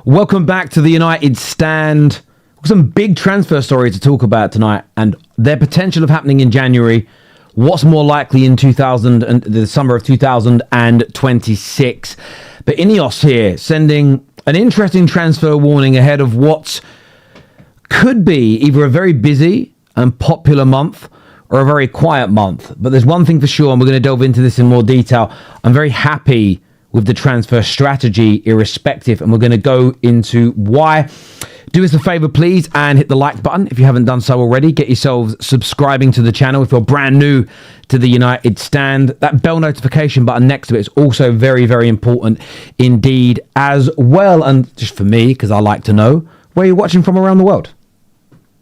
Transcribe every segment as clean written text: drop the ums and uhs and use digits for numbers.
Welcome back to the United Stand. Some big transfer stories to talk about tonight and their potential of happening in January. What's more likely in the summer of 2026? But Ineos here sending an interesting transfer warning ahead of what could be either a very busy and popular month or a very quiet month. But there's one thing for sure, and we're going to delve into this in more detail. I'm very happy with the transfer strategy irrespective, and we're going to go into why. Do us a favor, please, and hit the like button if you haven't done so already. Get yourselves subscribing to the channel if you're brand new to the United Stand. That bell notification button next to it is also very, very important indeed as well. And just for me, because I like to know where you're watching from around the world.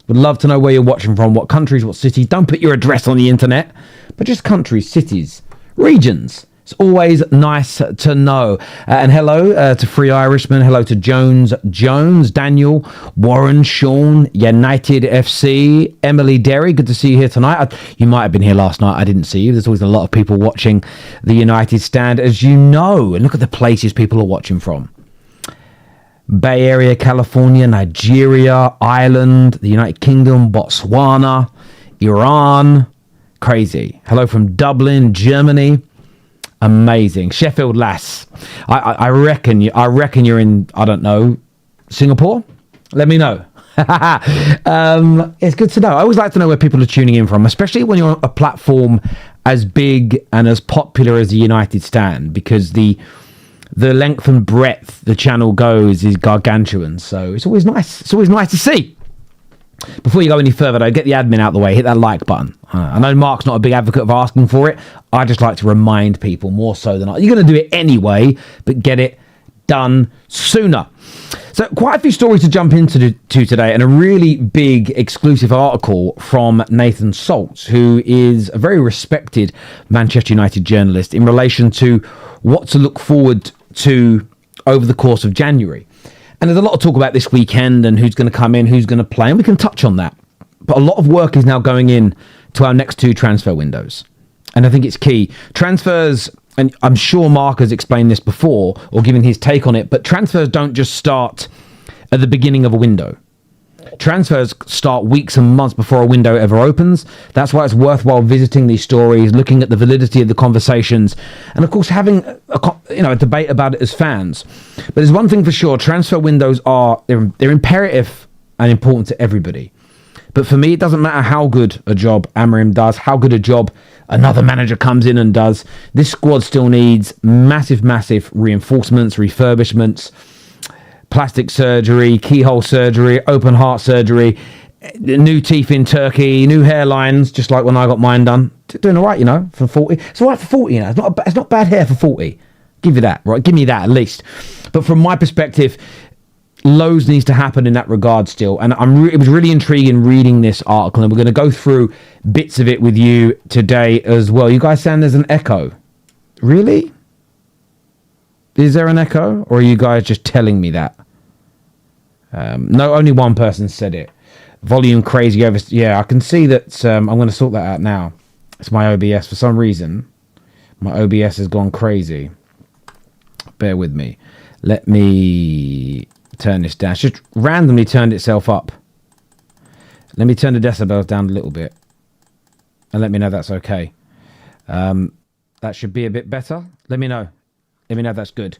Would love to know where you're watching from, what countries, what cities. Don't put your address on the internet, but just countries, cities, regions. It's always nice to know. And hello to Free Irishman. Hello to Jones, Daniel, Warren, Sean, United FC, Emily Derry. Good to see you here tonight. You might have been here last night. I didn't see you. There's always a lot of people watching the United Stand, as you know. And look at the places people are watching from. Bay Area, California, Nigeria, Ireland, the United Kingdom, Botswana, Iran. Crazy. Hello from Dublin, Germany. Amazing. Sheffield Lass. I reckon you're in, I don't know, Singapore? Let me know. It's good to know. I always like to know where people are tuning in from, especially when you're on a platform as big and as popular as the United Stand, because the length and breadth the channel goes is gargantuan. So it's always nice. It's always nice to see. Before you go any further, though, get the admin out of the way. Hit that like button. I know Mark's not a big advocate of asking for it. I just like to remind people more so than you're going to do it anyway, but get it done sooner. So quite a few stories to jump into today, and a really big exclusive article from Nathan Saltz, who is a very respected Manchester United journalist, in relation to what to look forward to over the course of January. And there's a lot of talk about this weekend and who's going to come in, who's going to play, and we can touch on that. But a lot of work is now going in to our next two transfer windows. And I think it's key. Transfers, and I'm sure Marc has explained this before or given his take on it, but transfers don't just start at the beginning of a window. Transfers start weeks and months before a window ever opens. That's why it's worthwhile visiting these stories, looking at the validity of the conversations, and of course having a debate about it as fans. But there's one thing for sure: transfer windows they're imperative and important to everybody. But for me, it doesn't matter how good a job Amorim does, how good a job another manager comes in and does. This squad still needs massive reinforcements, refurbishments, plastic surgery, keyhole surgery, open heart surgery, new teeth in Turkey, new hairlines, just like when I got mine done. Doing all right, for 40. It's all right for 40, It's not bad hair for 40. Give you that, right? Give me that at least. But from my perspective, loads needs to happen in that regard still. And it was really intriguing reading this article, and we're going to go through bits of it with you today as well. You guys saying there's an echo? Really? Is there an echo, or are you guys just telling me that? No, only one person said it. Volume crazy over. Yeah, I can see that. I'm going to sort that out now. It's my OBS. For some reason, my OBS has gone crazy. Bear with me. Let me turn this down. It's just randomly turned itself up. Let me turn the decibels down a little bit, and let me know that's okay. That should be a bit better. Let me know. Let me know if that's good.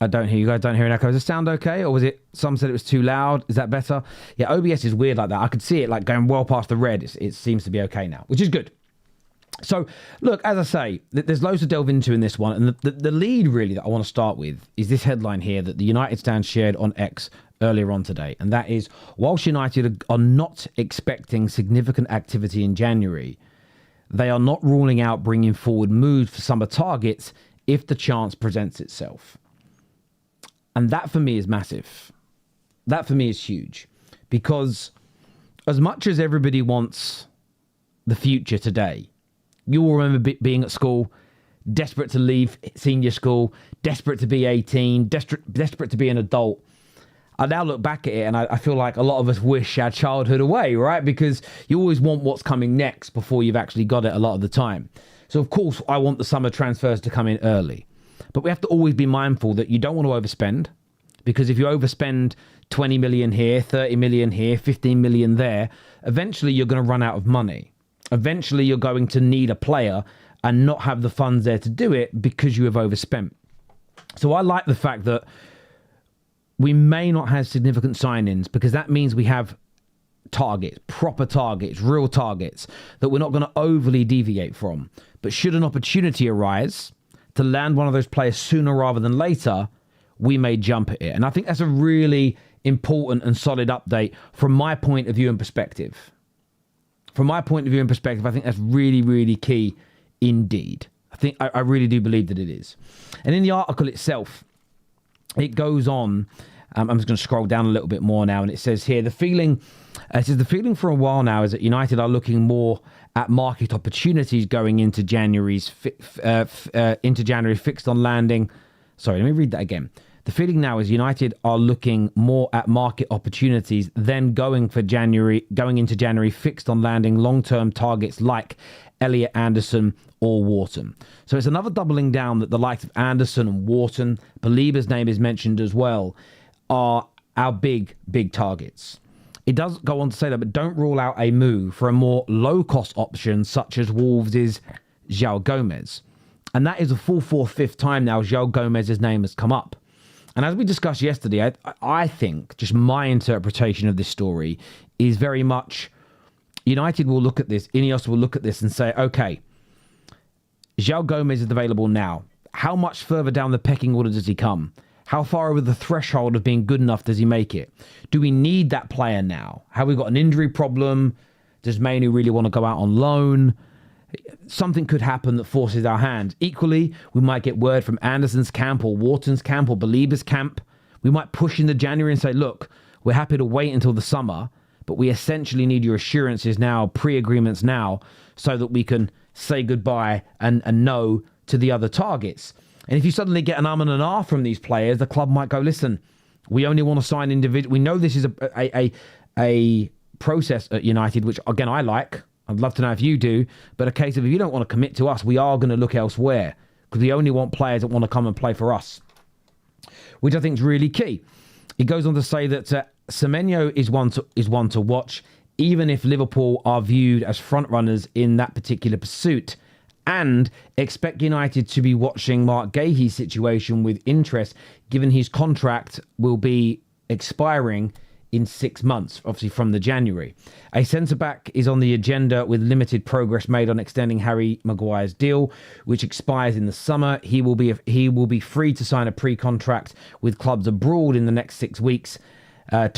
I don't hear you guys. Don't hear an echo. Does it sound okay, or was it? Some said it was too loud. Is that better? Yeah, OBS is weird like that. I could see it like going well past the red. It seems to be okay now, which is good. So, look, as I say, there's loads to delve into in this one, and the lead really that I want to start with is this headline here that the United Stand shared on X earlier on today, and that is: whilst United are not expecting significant activity in January, they are not ruling out bringing forward moves for summer targets if the chance presents itself. And that for me is massive. That for me is huge. Because as much as everybody wants the future today, you all remember being at school, desperate to leave senior school, desperate to be 18, desperate to be an adult. I now look back at it and I feel like a lot of us wish our childhood away, right? Because you always want what's coming next before you've actually got it a lot of the time. So, of course, I want the summer transfers to come in early. But we have to always be mindful that you don't want to overspend, because if you overspend 20 million here, 30 million here, 15 million there, eventually you're going to run out of money. Eventually you're going to need a player and not have the funds there to do it because you have overspent. So I like the fact that we may not have significant signings, because that means we have targets, proper targets, real targets that we're not going to overly deviate from. But should an opportunity arise to land one of those players sooner rather than later, we may jump at it. And I think that's a really important and solid update from my point of view and perspective. From my point of view and perspective, I think that's really, really key indeed. I really do believe that it is. And in the article itself, it goes on. I'm just going to scroll down a little bit more now, and it says here, the feeling for a while now is that United are looking more at market opportunities going into January fixed on landing. Sorry, let me read that again. The feeling now is United are looking more at market opportunities than going into January fixed on landing long-term targets like Elliot Anderson or Wharton. So it's another doubling down that the likes of Anderson and Wharton, Baleba's name is mentioned as well, are our big targets. It does go on to say that, but don't rule out a move for a more low-cost option such as Wolves' João Gomez. And that is a full 4/5 time now João Gomez's name has come up. And as we discussed yesterday, I think just my interpretation of this story is very much United will look at this, Ineos will look at this and say, okay, João Gomez is available now. How much further down the pecking order does he come? How far over the threshold of being good enough does he make it? Do we need that player now? Have we got an injury problem? Does Manu really want to go out on loan? Something could happen that forces our hand. Equally, we might get word from Anderson's camp or Wharton's camp or Baleba's camp. We might push into January and say, look, we're happy to wait until the summer, but we essentially need your assurances now, pre-agreements now, so that we can say goodbye and no to the other targets. And if you suddenly get an and an ah from these players, the club might go, listen, we only want to sign individual. We know this is a process at United, which again, I like. I'd love to know if you do, but a case of if you don't want to commit to us, we are going to look elsewhere, because we only want players that want to come and play for us, which I think is really key. It goes on to say that Semenyo is one to watch, even if Liverpool are viewed as front runners in that particular pursuit, and expect United to be watching Marc Guehi's situation with interest, given his contract will be expiring in 6 months, obviously from the January. A centre-back is on the agenda with limited progress made on extending Harry Maguire's deal, which expires in the summer. He will be free to sign a pre-contract with clubs abroad in the next 6 weeks. As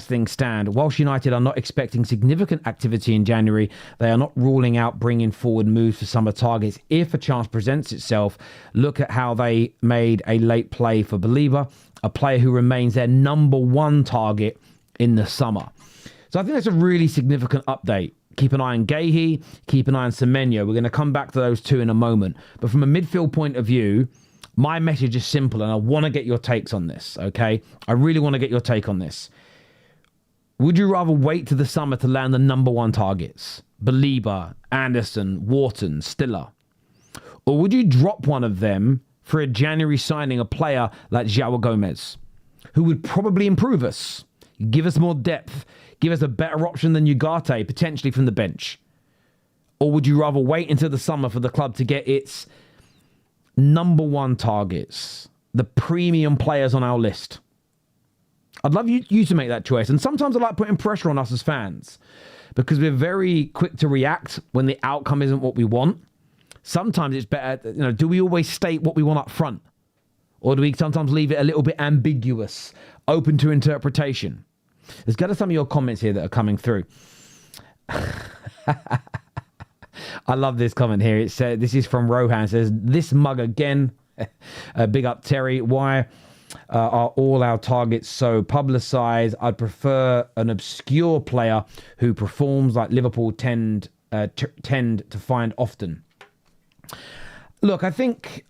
things stand. Whilst United are not expecting significant activity in January, they are not ruling out bringing forward moves for summer targets if a chance presents itself. Look at how they made a late play for Baleba, a player who remains their number one target in the summer. So I think that's a really significant update. Keep an eye on Guehi, keep an eye on Semenyo. We're going to come back to those two in a moment. But from a midfield point of view, my message is simple, and I want to get your takes on this, okay? I really want to get your take on this. Would you rather wait to the summer to land the number one targets? Baleba, Anderson, Wharton, Stiller. Or would you drop one of them for a January signing, a player like João Gomez, who would probably improve us, give us more depth, give us a better option than Ugarte, potentially from the bench? Or would you rather wait until the summer for the club to get its number one targets, the premium players on our list? I'd love you to make that choice. And sometimes I like putting pressure on us as fans, because we're very quick to react when the outcome isn't what we want. Sometimes it's better, do we always state what we want up front? Or do we sometimes leave it a little bit ambiguous, open to interpretation? There's got some of your comments here that are coming through. I love this comment here. It says, this is from Rohan. It says, this mug again. Big up, Terry. Why are all our targets so publicised? I'd prefer an obscure player who performs like Liverpool tend to find often. Look, I think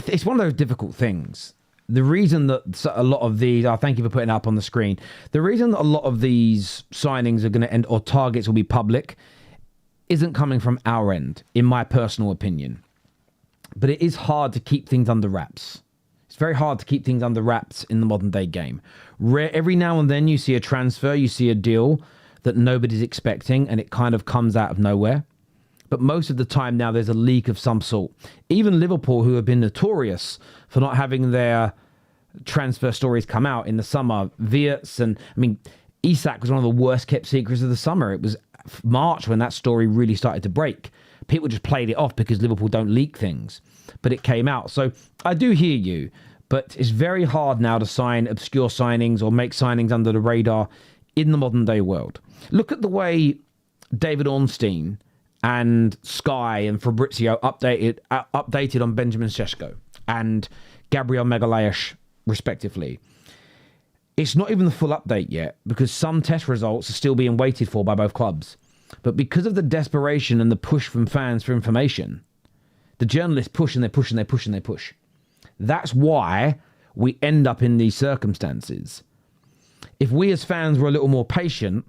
it's one of those difficult things. The reason that a lot of these, thank you for putting it up on the screen. The reason that a lot of these signings are going to end, or targets will be public, isn't coming from our end, in my personal opinion. But it is hard to keep things under wraps. It's very hard to keep things under wraps in the modern day game. Every now and then you see a transfer, you see a deal that nobody's expecting, and it kind of comes out of nowhere. But most of the time now there's a leak of some sort. Even Liverpool, who have been notorious for not having their transfer stories come out in the summer, Wirtz, and I mean, Isak was one of the worst kept secrets of the summer. It was March when that story really started to break. People just played it off because Liverpool don't leak things, but it came out. So I do hear you, but it's very hard now to sign obscure signings or make signings under the radar in the modern day world. Look at the way David Ornstein and Sky and Fabrizio updated on Benjamin Šeško and Gabriel Magalhaes, respectively. It's not even the full update yet because some test results are still being waited for by both clubs. But because of the desperation and the push from fans for information, the journalists push and they push and they push and they push. That's why we end up in these circumstances. If we as fans were a little more patient,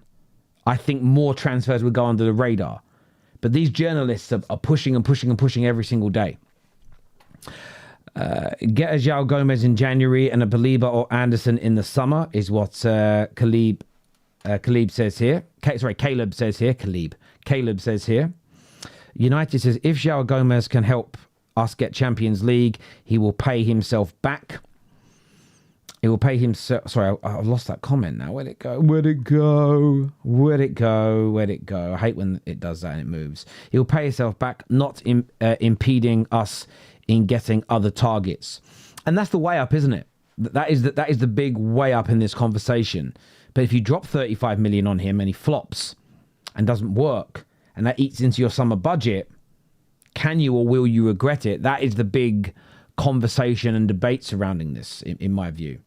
I think more transfers would go under the radar. But these journalists are pushing and pushing and pushing every single day. Get a João Gomez in January and a Baleba or Anderson in the summer is what Caleb says here. Caleb says here. Caleb says here. United says, if João Gomez can help us get Champions League, he will pay himself back. He will pay himself... Sorry, I've lost that comment now. Where'd it go? Where'd it go? Where'd it go? Where'd it go? I hate when it does that and it moves. He will pay himself back, not impeding us in getting other targets. And that's the way up, isn't it? That is the big way up in this conversation. But if you drop 35 million on him and he flops and doesn't work, and that eats into your summer budget, can you or will you regret it? That is the big conversation and debate surrounding this, in my view.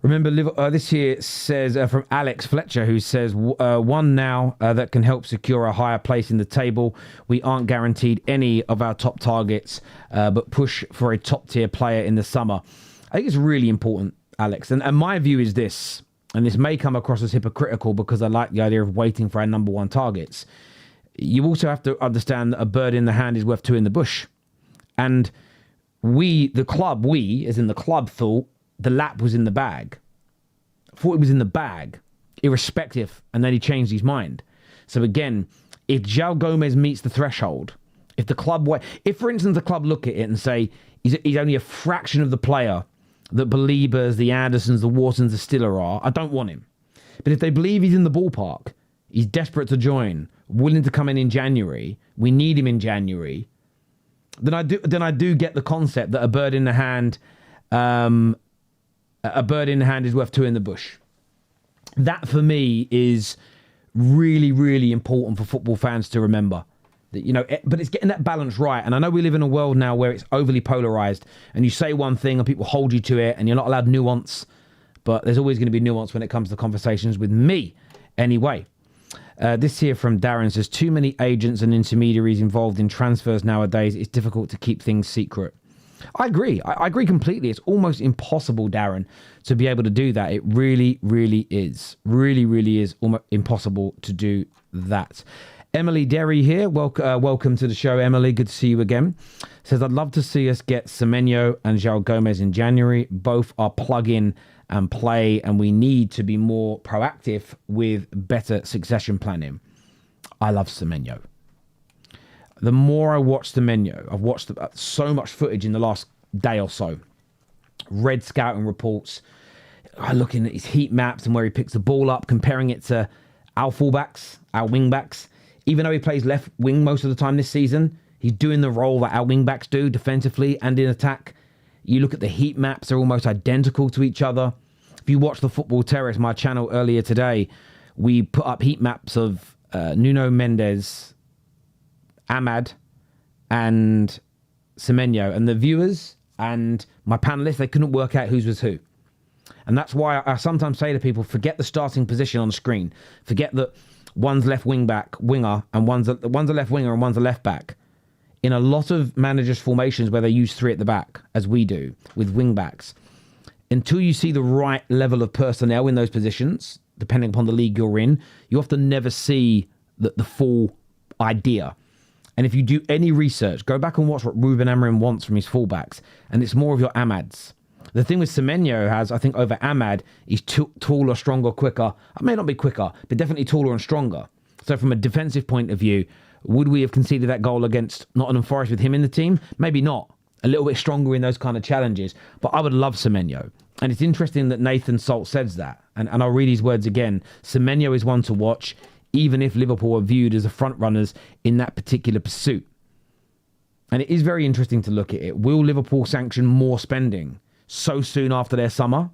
Remember, this here says from Alex Fletcher, who says, one now that can help secure a higher place in the table. We aren't guaranteed any of our top targets, but push for a top-tier player in the summer. I think it's really important, Alex. And my view is this, and this may come across as hypocritical because I like the idea of waiting for our number one targets. You also have to understand that a bird in the hand is worth two in the bush. And the club, as in the club, thought the lap was in the bag. Thought it was in the bag, irrespective, and then he changed his mind. So again, if João Gomez meets the threshold, if for instance the club look at it and say he's only a fraction of the player that Balebas, the Andersons, the Whartons, the Stiller are, I don't want him. But if they believe he's in the ballpark, he's desperate to join, willing to come in January, we need him in January, then I do get the concept that a bird in the hand is worth two in the bush. That for me is really, really important for football fans to remember. That, but it's getting that balance right. And I know we live in a world now where it's overly polarized and you say one thing and people hold you to it and you're not allowed nuance. But there's always going to be nuance when it comes to conversations with me anyway. This here from Darren says, too many agents and intermediaries involved in transfers nowadays. It's difficult to keep things secret. I agree. I agree completely. It's almost impossible, Darren, to be able to do that. It really, really is. Really, really is almost impossible to do that. Emily Derry here. Welcome to the show, Emily. Good to see you again. Says, I'd love to see us get Semenyo and João Gomez in January. Both are plug-in and play, and we need to be more proactive with better succession planning. I love Semenyo. The more I watch Semenyo, I've watched so much footage in the last day or so. Read scouting reports. I looking at his heat maps and where he picks the ball up, comparing it to our fullbacks, our wingbacks. Even though he plays left wing most of the time this season, he's doing the role that our wingbacks do defensively and in attack. You look at the heat maps, they're almost identical to each other. If you watch the Football Terrace, my channel earlier today, we put up heat maps of Nuno Mendes, Ahmad, and Semenyo. And the viewers and my panelists, they couldn't work out whose was who. And that's why I sometimes say to people, forget the starting position on the screen. Forget that one's left winger, and one's a left winger and one's a left back. In a lot of managers' formations where they use three at the back, as we do with wing backs, until you see the right level of personnel in those positions, depending upon the league you're in, you often never see the full idea. And if you do any research, go back and watch what Ruben Amorim wants from his fullbacks, and it's more of your Amads. The thing with Semenyo I think over Amad, he's taller, stronger, quicker. I may not be quicker, but definitely taller and stronger. So from a defensive point of view, would we have conceded that goal against Nottingham Forest with him in the team? Maybe not. A little bit stronger in those kind of challenges. But I would love Semenyo. And it's interesting that Nathan Salt says that. And I'll read his words again. Semenyo is one to watch, even if Liverpool are viewed as the front runners in that particular pursuit. And it is very interesting to look at it. Will Liverpool sanction more spending so soon after their summer?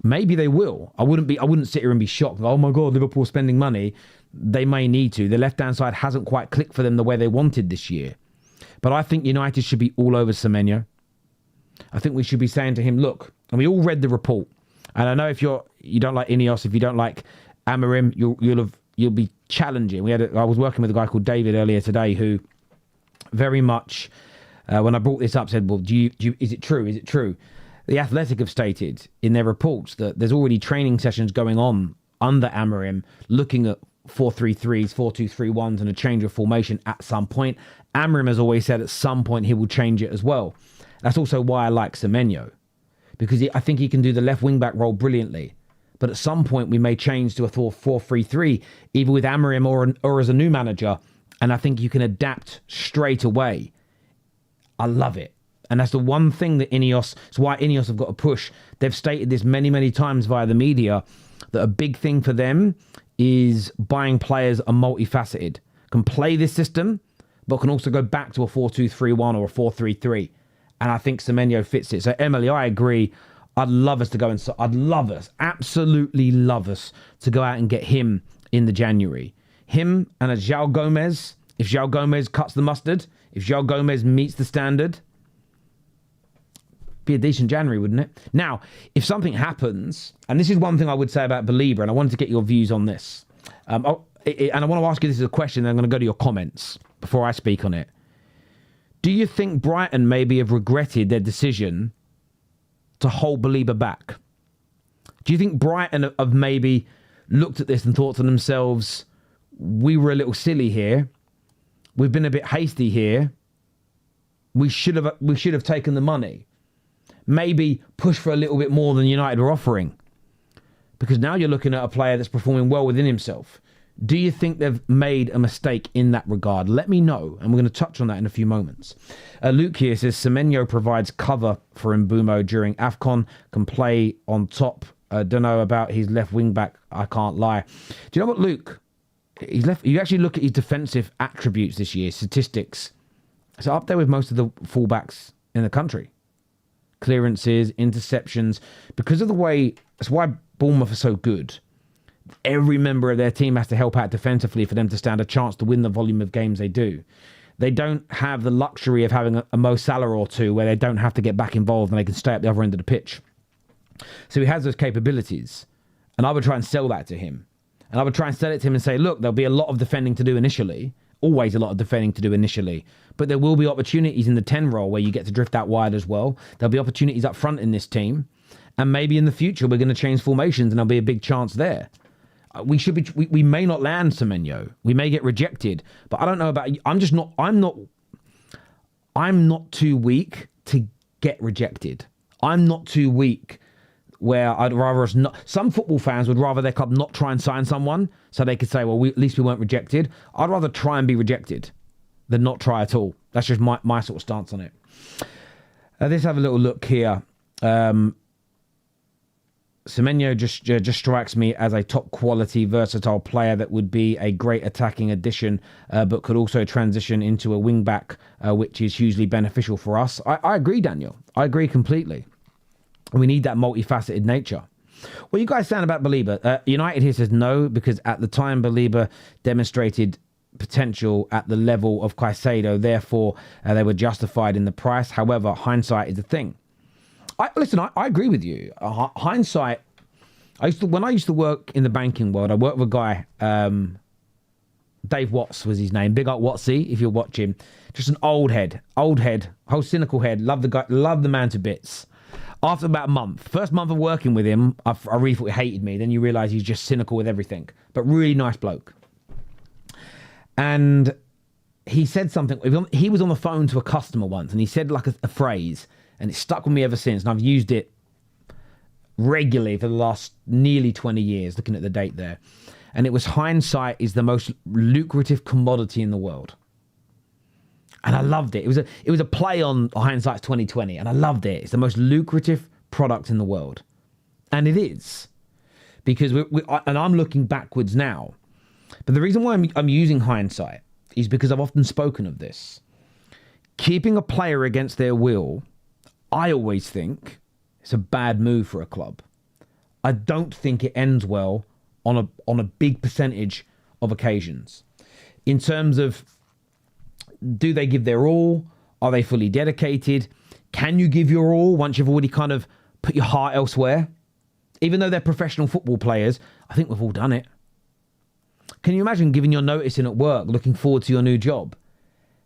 Maybe they will. I wouldn't sit here and be shocked. Oh my God, Liverpool spending money. They may need to. The left-hand side hasn't quite clicked for them the way they wanted this year. But I think United should be all over Semenyo. I think we should be saying to him, look, and we all read the report. And I know if you don't like Ineos, if you don't like Amorim, you'll be challenging. I was working with a guy called David earlier today who very much, when I brought this up, said, well, is it true? Is it true? The Athletic have stated in their reports that there's already training sessions going on under Amorim, looking at 4-3-3s, 4-2-3-1s, and a change of formation at some point. Amorim has always said at some point he will change it as well. That's also why I like Semenyo, because I think he can do the left wing-back role brilliantly. But at some point we may change to a 4-3-3, either with Amorim or as a new manager, and I think you can adapt straight away. I love it. And that's the one thing that it's why Ineos have got to push. They've stated this many, many times via the media, that a big thing for them is buying players are multifaceted. Can play this system, but can also go back to a 4-2-3-1 or a 4-3-3. And I think Semenyo fits it. So, Emily, I agree. I'd love us to go and... absolutely love us to go out and get him in the January. Him and a João Gomez. If João Gomez cuts the mustard, if João Gomez meets the standard, be a decent January, wouldn't it? Now, if something happens, and this is one thing I would say about Baleba, and I wanted to get your views on this. And I want to ask you this as a question, and I'm going to go to your comments before I speak on it. Do you think Brighton maybe have regretted their decision to hold Baleba back? Do you think Brighton have maybe looked at this and thought to themselves, we were a little silly here. We've been a bit hasty here. We should have taken the money. Maybe push for a little bit more than United were offering. Because now you're looking at a player that's performing well within himself. Do you think they've made a mistake in that regard? Let me know, and we're going to touch on that in a few moments. Luke here says, Semenyo provides cover for Mbeumo during AFCON, can play on top. Don't know about his left wing back, I can't lie. Do you know what, Luke? You actually look at his defensive attributes this year, statistics. It's up there with most of the fullbacks in the country. Clearances, interceptions, because of the way, that's why Bournemouth are so good. Every member of their team has to help out defensively for them to stand a chance to win the volume of games they do. They don't have the luxury of having a Mo Salah or two where they don't have to get back involved and they can stay at the other end of the pitch. So he has those capabilities, and I would try and sell that to him. And I would try and sell it to him and say, look, there'll be a lot of defending to do initially. Always a lot of defending to do initially. But there will be opportunities in the 10 role where you get to drift out wide as well. There'll be opportunities up front in this team. And maybe in the future we're going to change formations and there'll be a big chance there. We may not land Semenyo. We may get rejected. But I don't know about you. I'm not too weak to get rejected. I'm not too weak where I'd rather us not. Some football fans would rather their club not try and sign someone so they could say, well, at least we weren't rejected. I'd rather try and be rejected than not try at all. That's just my sort of stance on it. Let's have a little look here. Semenyo just strikes me as a top quality, versatile player that would be a great attacking addition, but could also transition into a wing back, which is hugely beneficial for us. I agree, Daniel. I agree completely. We need that multifaceted nature. What are you guys saying about Baleba? United here says no, because at the time Baleba demonstrated potential at the level of Caicedo. Therefore, they were justified in the price. However, hindsight is a thing. I agree with you. Hindsight. When I used to work in the banking world, I worked with a guy, Dave Watts was his name. Big up Wattsy, if you're watching. Just an old head, whole cynical head. Love the guy, love the man to bits. After about a month, first month of working with him, I really thought he hated me. Then you realise he's just cynical with everything. But really nice bloke. And he said something. He was on the phone to a customer once, and he said like a phrase, and it stuck with me ever since. And I've used it regularly for the last nearly 20 years, looking at the date there. And it was, hindsight is the most lucrative commodity in the world. And I loved it. It was a play on hindsight's 2020, and I loved it. It's the most lucrative product in the world. And it is. Because and I'm looking backwards now. But the reason why I'm using hindsight is because I've often spoken of this. Keeping a player against their will, I always think it's a bad move for a club. I don't think it ends well on a big percentage of occasions. In terms of, do they give their all? Are they fully dedicated? Can you give your all once you've already kind of put your heart elsewhere? Even though they're professional football players, I think we've all done it. Can you imagine giving your notice in at work, looking forward to your new job,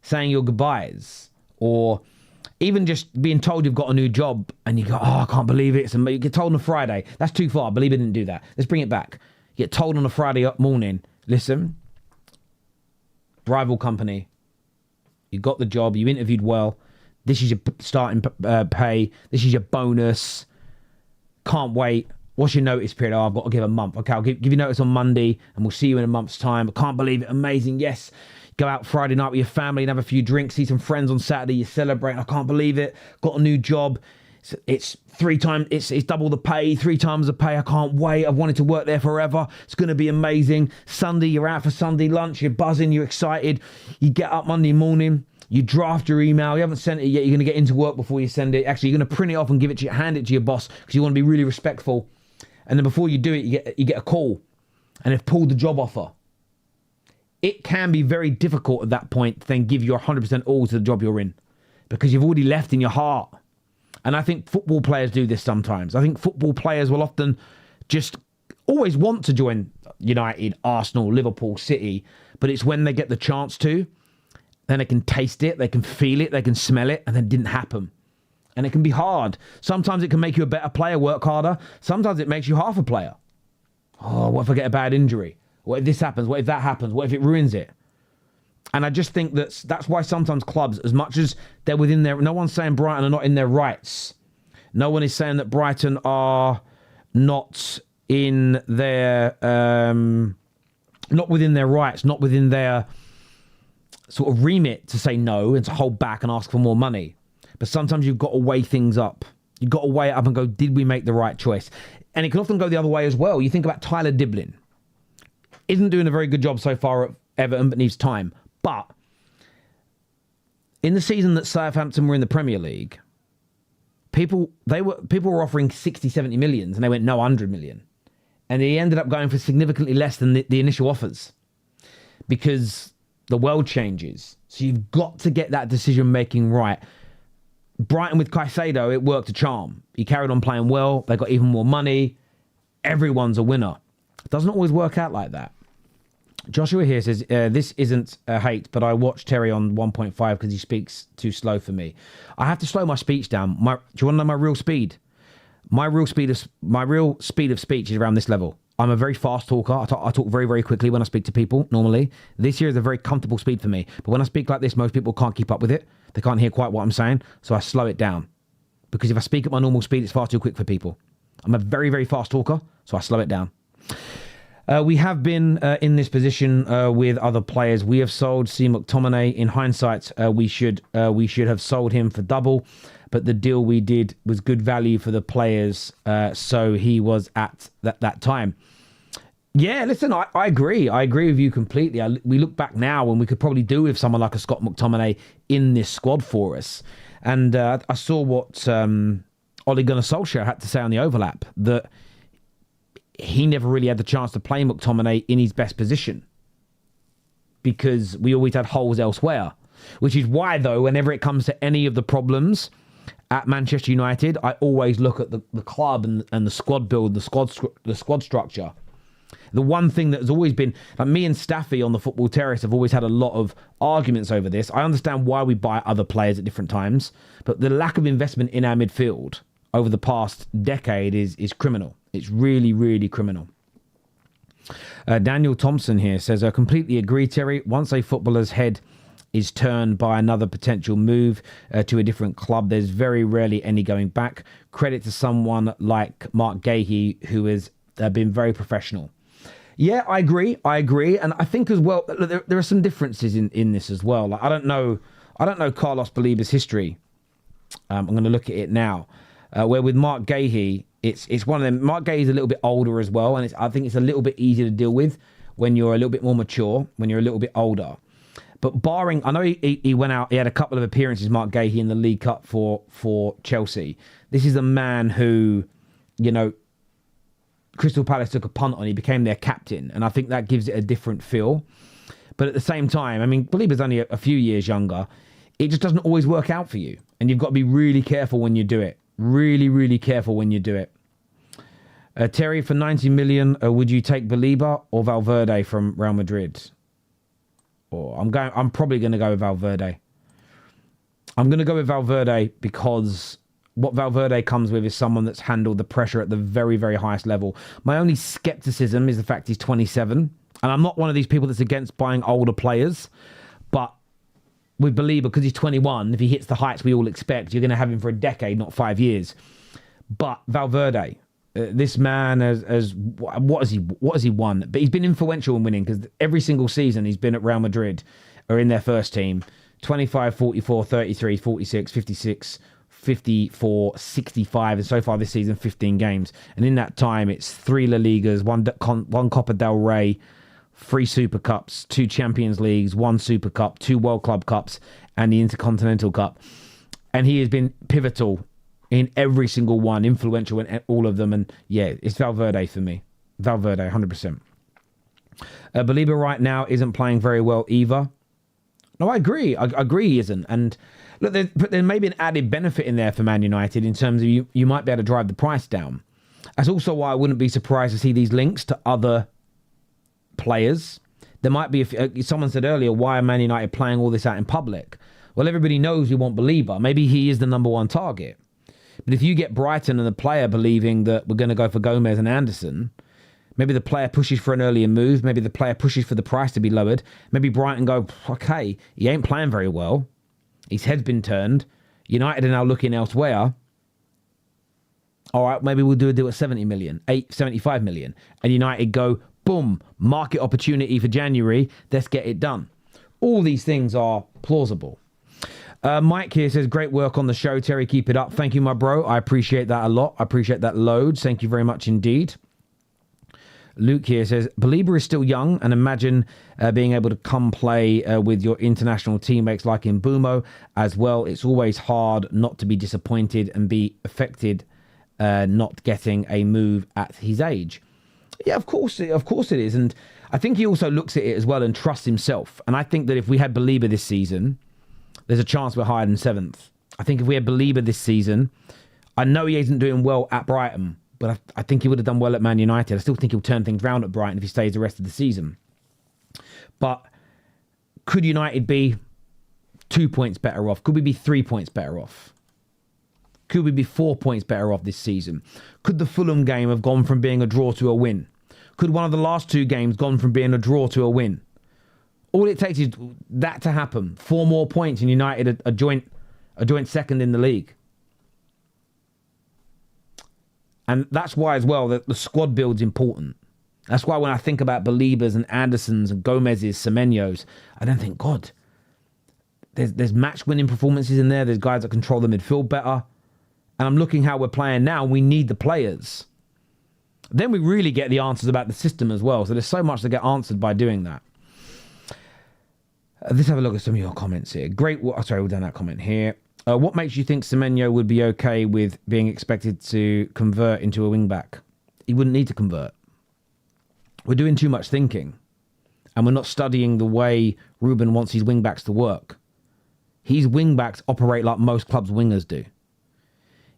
saying your goodbyes, or even just being told you've got a new job and you go, oh, I can't believe it. You get told on a Friday. That's too far. Baleba didn't do that. Let's bring it back. You get told on a Friday morning, listen, rival company, you got the job, you interviewed well, this is your starting pay, this is your bonus, can't wait. What's your notice period? Oh, I've got to give a month. Okay, I'll give you notice on Monday and we'll see you in a month's time. I can't believe it. Amazing. Yes. Go out Friday night with your family and have a few drinks, see some friends on Saturday. You celebrate. I can't believe it. Got a new job. It's double the pay, 3 times the pay. I can't wait. I've wanted to work there forever. It's going to be amazing. Sunday, you're out for Sunday lunch. You're buzzing. You're excited. You get up Monday morning. You draft your email. You haven't sent it yet. You're going to get into work before you send it. Actually, you're going to print it off and hand it to your boss because you want to be really respectful. And then before you do it, you get a call and they've pulled the job offer. It can be very difficult at that point to then give your 100% all to the job you're in because you've already left in your heart. And I think football players do this sometimes. I think football players will often just always want to join United, Arsenal, Liverpool, City, but it's when they get the chance to, then they can taste it, they can feel it, they can smell it, and then it didn't happen. And it can be hard. Sometimes it can make you a better player, work harder. Sometimes it makes you half a player. Oh, what if I get a bad injury? What if this happens? What if that happens? What if it ruins it? And I just think that's why sometimes clubs, as much as they're within their... No one's saying Brighton are not in their rights. No one is saying that Brighton are not in their... not within their rights, not within their sort of remit to say no and to hold back and ask for more money. But sometimes you've got to weigh things up. You've got to weigh it up and go, did we make the right choice? And it can often go the other way as well. You think about Tyler Diblin. Isn't doing a very good job so far at Everton, but needs time. But in the season that Southampton were in the Premier League, people were offering 60, 70 millions, and they went, no, 100 million. And he ended up going for significantly less than the initial offers because the world changes. So you've got to get that decision-making right. Brighton with Caicedo, it worked a charm. He carried on playing well. They got even more money. Everyone's a winner. It doesn't always work out like that. Joshua here says, this isn't a hate, but I watch Terry on 1.5 because he speaks too slow for me. I have to slow my speech down. Do you want to know my real speed? My real speed of speech is around this level. I'm a very fast talker. I talk very, very quickly when I speak to people, normally. This year is a very comfortable speed for me. But when I speak like this, most people can't keep up with it. They can't hear quite what I'm saying. So I slow it down. Because if I speak at my normal speed, it's far too quick for people. I'm a very, very fast talker, so I slow it down. We have been in this position with other players. We have sold C. McTominay. In hindsight, we should have sold him for double. But the deal we did was good value for the players, so he was at that time. Yeah, listen, I agree. I agree with you completely. We look back now and we could probably do with someone like a Scott McTominay in this squad for us. And I saw what Ole Gunnar Solskjaer had to say on the overlap, that he never really had the chance to play McTominay in his best position because we always had holes elsewhere. Which is why, though, whenever it comes to any of the problems at Manchester United, I always look at the club and the squad build, the squad structure. The one thing that has always been, like me and Staffy on the football terrace have always had a lot of arguments over this. I understand why we buy other players at different times, but the lack of investment in our midfield over the past decade is criminal. It's really, really criminal. Daniel Thompson here says, I completely agree, Terry. Once a footballer's head is turned by another potential move to a different club, there's very rarely any going back. Credit to someone like Marc Guehi, who has been very professional. Yeah, I agree. And I think as well, there are some differences in this as well. Like, I don't know Carlos Baleba's history. I'm going to look at it now. Where with Marc Guehi, it's one of them. Marc Guehi is a little bit older as well, and I think it's a little bit easier to deal with when you're a little bit more mature, when you're a little bit older. But barring, I know he went out, he had a couple of appearances, Marc Guehi, in the League Cup for Chelsea. This is a man who, you know, Crystal Palace took a punt on. He became their captain, and I think that gives it a different feel. But at the same time, I mean, Baleba's only a few years younger. It just doesn't always work out for you, and you've got to be really careful when you do it. Really, really careful when you do it. Terry, for 90 million, would you take Baleba or Valverde from Real Madrid? Or I'm probably going to go with Valverde. I'm going to go with Valverde because what Valverde comes with is someone that's handled the pressure at the very, very highest level. My only skepticism is the fact he's 27. And I'm not one of these people that's against buying older players. But with Baleba, because he's 21, if he hits the heights we all expect, you're going to have him for a decade, not 5 years. But Valverde, this man has what has he won? But he's been influential in winning because every single season he's been at Real Madrid or in their first team. 25, 44, 33, 46, 56, 54, 65, and so far this season 15 games. And in that time it's 3 La Ligas, one Copa del Rey, 3 Super Cups, 2 Champions Leagues, 1 Super Cup, 2 World Club Cups, and the Intercontinental Cup. And he has been pivotal in every single one, influential in all of them. And yeah, it's Valverde for me. Valverde, 100%. Baleba right now isn't playing very well either. No, I agree. I agree he isn't. And look, there may be an added benefit in there for Man United in terms of you might be able to drive the price down. That's also why I wouldn't be surprised to see these links to other players. There might be, someone said earlier, why are Man United playing all this out in public? Well, everybody knows we want Baleba. Maybe he is the number one target. But if you get Brighton and the player believing that we're going to go for Gomez and Anderson, maybe the player pushes for an earlier move. Maybe the player pushes for the price to be lowered. Maybe Brighton go, okay, he ain't playing very well. His head's been turned. United are now looking elsewhere. All right, maybe we'll do a deal at 70 million, 75 million. And United go, boom, market opportunity for January. Let's get it done. All these things are plausible. Mike here says, great work on the show, Terry. Keep it up. Thank you, my bro. I appreciate that a lot. I appreciate that loads. Thank you very much indeed. Luke here says, Baleba is still young, and imagine being able to come play with your international teammates like in Bumo as well. It's always hard not to be disappointed and be affected not getting a move at his age. Yeah, of course it is. And I think he also looks at it as well and trusts himself. And I think that if we had Baleba this season, there's a chance we're higher than 7th. I think if we had Baleba this season, I know he isn't doing well at Brighton, but I think he would have done well at Man United. I still think he'll turn things round at Brighton if he stays the rest of the season. But could United be 2 points better off? Could we be 3 points better off? Could we be 4 points better off this season? Could the Fulham game have gone from being a draw to a win? Could one of the last 2 games gone from being a draw to a win? All it takes is that to happen. 4 more points and United a joint second in the league. And that's why as well that the squad build's important. That's why when I think about Balebas and Andersons and Gomez's, Semenyos, I don't think, God, there's match-winning performances in there. There's guys that control the midfield better. And I'm looking how we're playing now. We need the players. Then we really get the answers about the system as well. So there's so much to get answered by doing that. Let's have a look at some of your comments here. Great. Sorry, we've done that comment here. What makes you think Semenyo would be okay with being expected to convert into a wing-back? He wouldn't need to convert. We're doing too much thinking. And we're not studying the way Ruben wants his wing-backs to work. His wing-backs operate like most clubs' wingers do.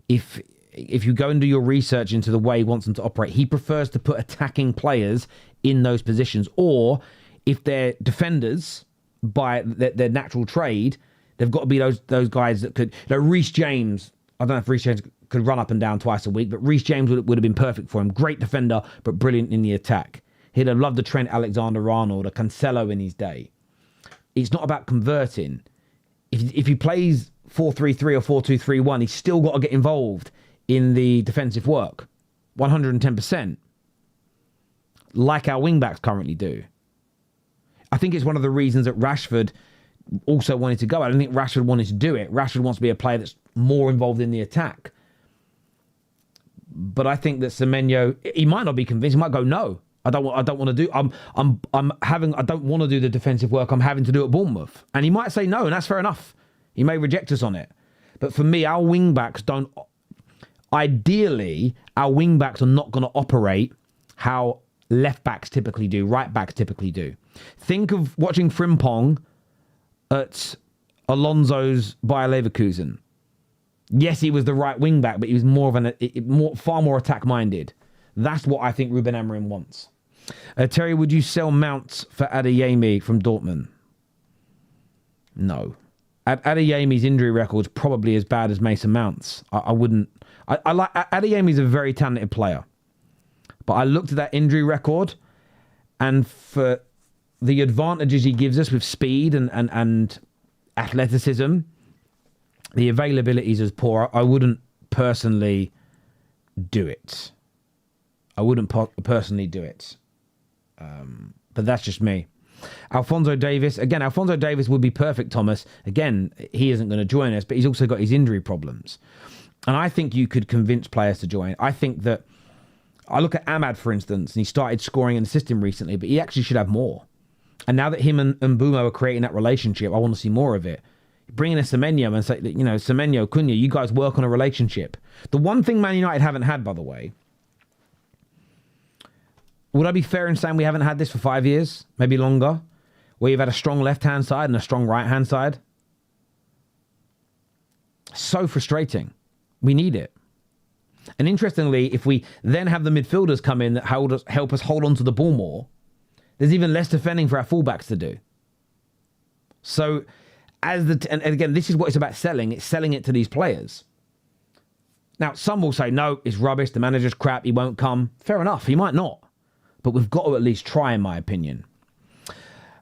If you go and do your research into the way he wants them to operate, he prefers to put attacking players in those positions. Or if they're defenders by their natural trade, they've got to be those guys that could... Reece James, I don't know if Reece James could run up and down twice a week, but Reece James would have been perfect for him. Great defender, but brilliant in the attack. He'd have loved a Trent Alexander-Arnold, a Cancelo in his day. It's not about converting. If he plays 4-3-3 or 4-2-3-1, he's still got to get involved in the defensive work. 110%. Like our wing-backs currently do. I think it's one of the reasons that Rashford also wanted to go. I don't think Rashford wanted to do it. Rashford wants to be a player that's more involved in the attack. But I think that Semenyo, he might not be convinced. He might go, no, I don't want to do. I don't want to do the defensive work I'm having to do at Bournemouth. And he might say no, and that's fair enough. He may reject us on it. But for me, our wing backs don't. Ideally, our wing backs are not going to operate how left backs typically do, right backs typically do. Think of watching Frimpong at Alonso's Bayer Leverkusen. Yes, he was the right wing back, but he was more of far more attack minded. That's what I think Ruben Amorim wants. Terry, would you sell Mount for Adeyemi from Dortmund? No. Adeyemi's injury record's probably as bad as Mason Mount's. I wouldn't. I like Adeyemi's a very talented player, but I looked at that injury record, and for the advantages he gives us with speed and athleticism, the availability is poor. I wouldn't personally do it. I wouldn't personally do it. But that's just me. Alphonso Davis. Again, Alphonso Davis would be perfect, Thomas. Again, he isn't going to join us, but he's also got his injury problems. And I think you could convince players to join. I think that, I look at Ahmad, for instance, and he started scoring and assisting recently, but he actually should have more. And now that him and Mbumo are creating that relationship, I want to see more of it. Bring in a Semenyo and say, Semenyo, Cunha, you guys work on a relationship. The one thing Man United haven't had, by the way, would I be fair in saying we haven't had this for 5 years, maybe longer, where you've had a strong left-hand side and a strong right-hand side? So frustrating. We need it. And interestingly, if we then have the midfielders come in that help us hold on to the ball more, there's even less defending for our fullbacks to do. So, and again, this is what it's about selling. It's selling it to these players. Now, some will say, no, it's rubbish. The manager's crap. He won't come. Fair enough. He might not. But we've got to at least try, in my opinion.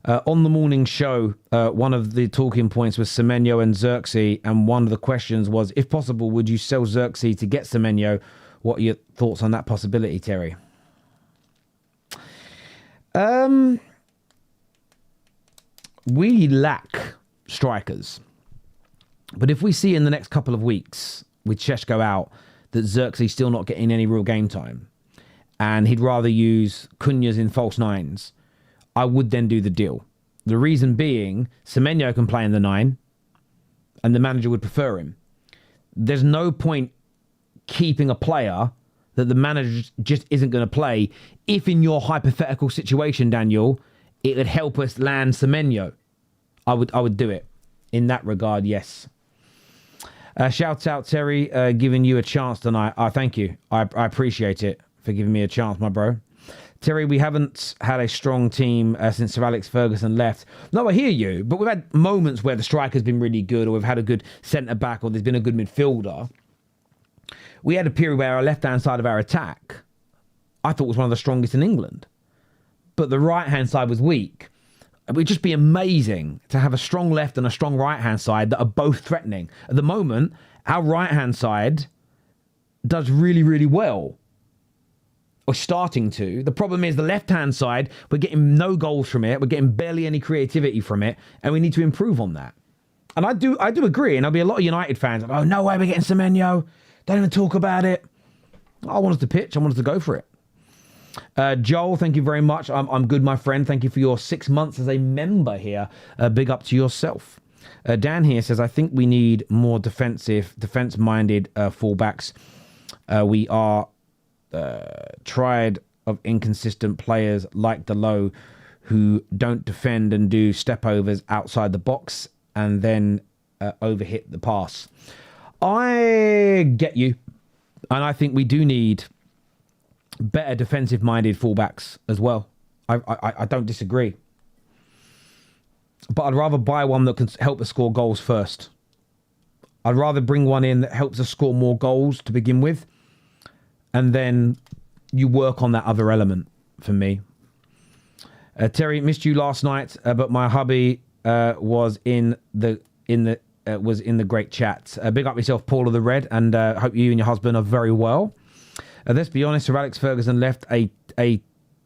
On the morning show, one of the talking points was Semenyo and Xerxes, and one of the questions was, if possible, would you sell Xerxes to get Semenyo? What are your thoughts on that possibility, Terry? We lack strikers. But if we see in the next couple of weeks, with Šeško out, that Xerxes still not getting any real game time, and he'd rather use Cunha's in false nines, I would then do the deal. The reason being, Semenyo can play in the 9, and the manager would prefer him. There's no point keeping a player that the manager just isn't going to play if, in your hypothetical situation, Daniel, it would help us land Semenyo. I would do it. In that regard, yes. Shout out, Terry, giving you a chance tonight. Thank you. I appreciate it for giving me a chance, my bro. Terry, we haven't had a strong team since Sir Alex Ferguson left. No, I hear you, but we've had moments where the striker's been really good, or we've had a good centre-back, or there's been a good midfielder. We had a period where our left-hand side of our attack, I thought, was one of the strongest in England. But the right-hand side was weak. It would just be amazing to have a strong left and a strong right-hand side that are both threatening. At the moment, our right-hand side does really, really well. Or starting to. The problem is the left-hand side, we're getting no goals from it. We're getting barely any creativity from it. And we need to improve on that. And I do agree. And there'll be a lot of United fans like, oh, no way we're getting Semenyo. Don't even talk about it. I want us to pitch. I want us to go for it. Joel, thank you very much. I'm good, my friend. Thank you for your 6 months as a member here. Big up to yourself. Dan here says, I think we need more defense-minded fullbacks. We are tried of inconsistent players like Delo who don't defend and do step-overs outside the box and then overhit the pass. I get you. And I think we do need better defensive-minded fullbacks as well. I don't disagree. But I'd rather buy one that can help us score goals first. I'd rather bring one in that helps us score more goals to begin with. And then you work on that other element for me. Terry, missed you last night, but my hubby was in the great chat. Big up yourself, Paul of the Red, and hope you and your husband are very well. Let's be honest, Sir Alex Ferguson left a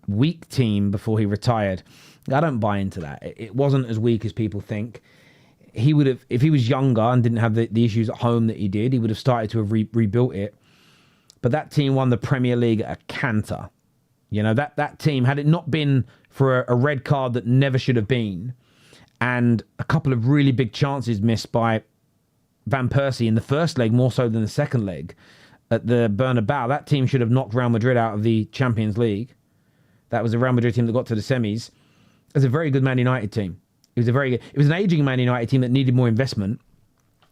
weak team before he retired. I don't buy into that. It wasn't as weak as people think. He would have, if he was younger and didn't have the issues at home that he did, he would have started to have rebuilt it. But that team won the Premier League at a canter. You know, that team, had it not been for a red card that never should have been, and a couple of really big chances missed by Van Persie in the first leg, more so than the second leg, at the Bernabeu, that team should have knocked Real Madrid out of the Champions League. That was the Real Madrid team that got to the semis. It was a very good Man United team. It was an aging Man United team that needed more investment.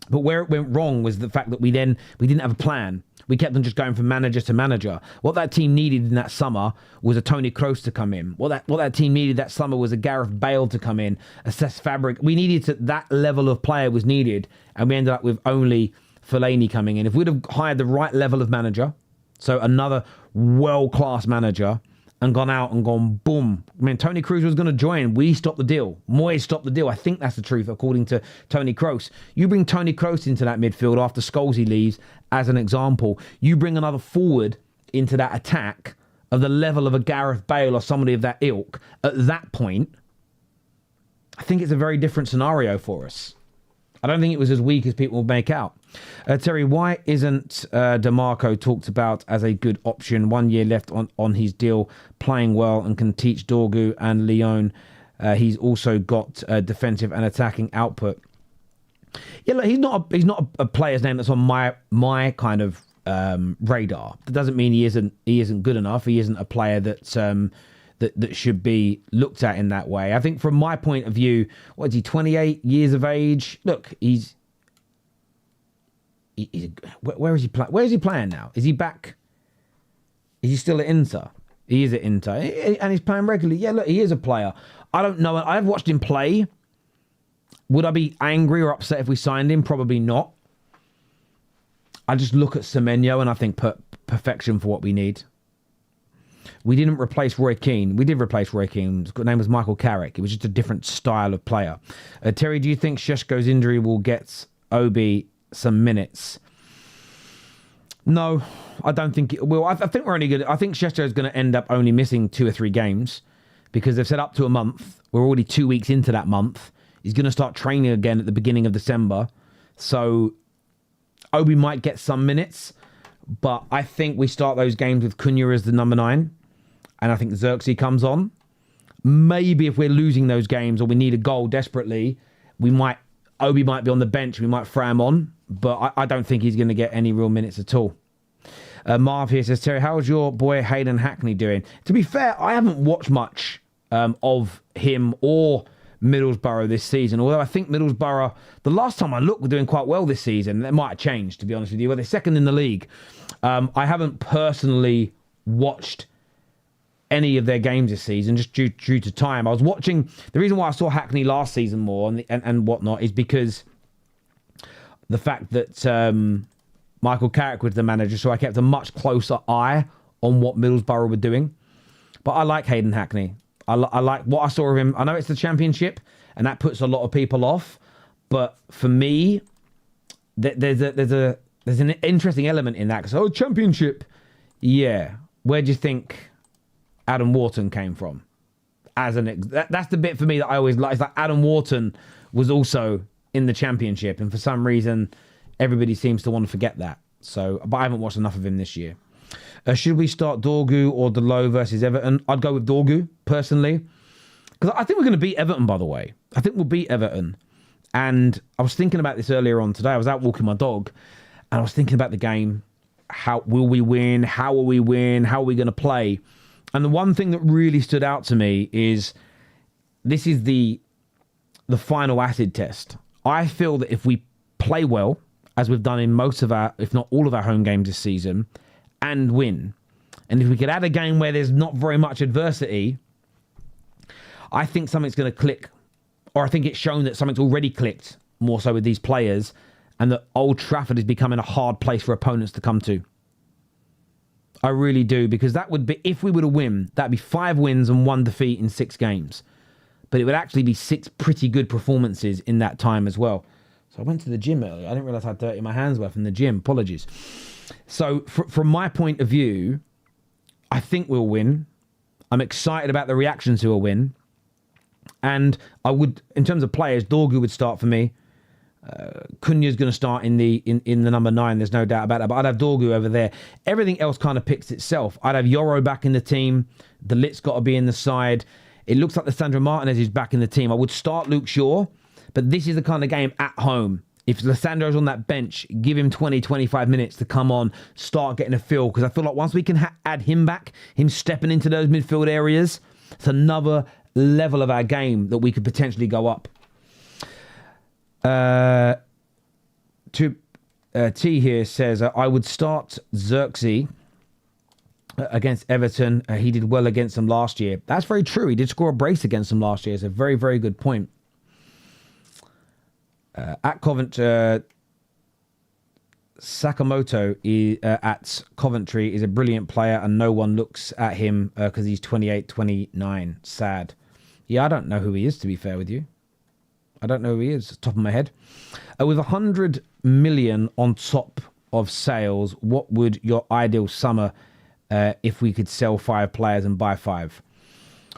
But where it went wrong was the fact that we didn't have a plan. We kept on just going from manager to manager. What that team needed in that summer was a Toni Kroos to come in. What that team needed that summer was a Gareth Bale to come in, a Cesc Fabregas. We needed that level of player was needed, and we ended up with only Fellaini coming in. If we'd have hired the right level of manager, so another world-class manager, and gone out and gone, boom. I mean, Toni Kroos was going to join. We stopped the deal. Moyes stopped the deal. I think that's the truth, according to Toni Kroos. You bring Toni Kroos into that midfield after Scholesy leaves, as an example. You bring another forward into that attack of the level of a Gareth Bale or somebody of that ilk. At that point, I think it's a very different scenario for us. I don't think it was as weak as people make out. Terry, why isn't DeMarco talked about as a good option? 1 year left on his deal, playing well and can teach Dorgu and Lyon. He's also got defensive and attacking output. Yeah, look, he's not a player's name that's on my kind of radar. That doesn't mean he isn't good enough. He isn't a player that should be looked at in that way. I think from my point of view, what is he, 28 years of age? Look, where is he playing? Where is he playing now? Is he back? Is he still at Inter? He is at Inter, and he's playing regularly. Yeah, look, he is a player. I don't know. I've watched him play. Would I be angry or upset if we signed him? Probably not. I just look at Semenyo and I think perfection for what we need. We didn't replace Roy Keane. We did replace Roy Keane. His name was Michael Carrick. It was just a different style of player. Terry, do you think Šeško's injury will get Obi some minutes? No, I don't think it will. I think we're only good. I think Šeško is going to end up only missing 2 or 3 games because they've set up to a month. We're already 2 weeks into that month. He's going to start training again at the beginning of December. So Obi might get some minutes, but I think we start those games with Cunha as the number 9. And I think Xerxes comes on. Maybe if we're losing those games or we need a goal desperately, Obi might be on the bench. We might throw him on. But I don't think he's going to get any real minutes at all. Marv here says, Terry, how's your boy Hayden Hackney doing? To be fair, I haven't watched much of him or Middlesbrough this season. Although I think Middlesbrough, the last time I looked, were doing quite well this season. That might have changed, to be honest with you. Well, they're second in the league. I haven't personally watched any of their games this season, just due to time. I was watching, the reason why I saw Hackney last season more and whatnot is because the fact that Michael Carrick was the manager, so I kept a much closer eye on what Middlesbrough were doing. But I like Hayden Hackney. I like what I saw of him. I know it's the Championship, and that puts a lot of people off. But for me, there's an interesting element in that. Because, Championship, yeah. Where do you think Adam Wharton came from? That's the bit for me that I always like. It's like Adam Wharton was also in the Championship, and for some reason, everybody seems to want to forget that. So, but I haven't watched enough of him this year. Should we start Dorgu or Delo versus Everton? I'd go with Dorgu, personally. Because I think we're going to beat Everton, by the way. I think we'll beat Everton. And I was thinking about this earlier on today. I was out walking my dog, and I was thinking about the game. How will we win? How will we win? How are we going to play? And the one thing that really stood out to me is this is the final acid test. I feel that if we play well, as we've done in most of our, if not all of our home games this season, and win, and if we could add a game where there's not very much adversity, I think something's going to click. Or I think it's shown that something's already clicked, more so with these players, and that Old Trafford is becoming a hard place for opponents to come to. I really do, because that would be, if we were to win, that'd be 5 wins and 1 defeat in 6 games. But it would actually be 6 pretty good performances in that time as well. So I went to the gym earlier. I didn't realise how dirty my hands were from the gym. Apologies. So from my point of view, I think we'll win. I'm excited about the reaction to a win. And I would, in terms of players, Dorgu would start for me. Cunha's going to start in the number 9. There's no doubt about that. But I'd have Dorgu over there. Everything else kind of picks itself. I'd have Yoro back in the team. The Lit's got to be in the side. It looks like the Sandro Martinez is back in the team. I would start Luke Shaw. But this is the kind of game at home. If Lissandro's on that bench, give him 20, 25 minutes to come on, start getting a feel. Because I feel like once we can add him back, him stepping into those midfield areas, it's another level of our game that we could potentially go up. T here says, I would start Xerxes against Everton. He did well against them last year. That's very true. He did score a brace against them last year. It's a very, very good point. At Coventry, Sakamoto at Coventry is a brilliant player, and no one looks at him because he's 28, 29. Sad. Yeah, I don't know who he is, to be fair with you. I don't know who he is, top of my head. With 100 million on top of sales, what would your ideal summer if we could sell 5 players and buy 5?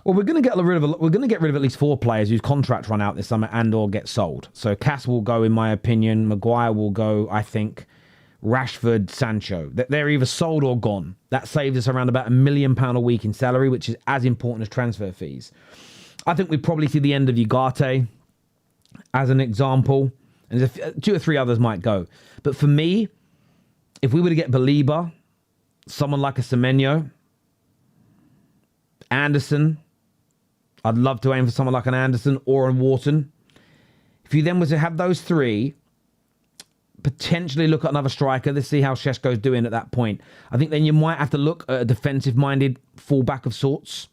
Well, we're going to get rid of at least 4 players whose contracts run out this summer and or get sold. So Cass will go, in my opinion. Maguire will go, I think. Rashford, Sancho. They're either sold or gone. That saves us around about £1 million a week in salary, which is as important as transfer fees. I think we'd probably see the end of Ugarte as an example. And there's 2 or 3 others might go. But for me, if we were to get Baleba, someone like a Semenyo, Anderson, I'd love to aim for someone like an Anderson or a Wharton. If you then was to have those 3, potentially look at another striker. Let's see how Šeško's doing at that point. I think then you might have to look at a defensive-minded fullback of sorts.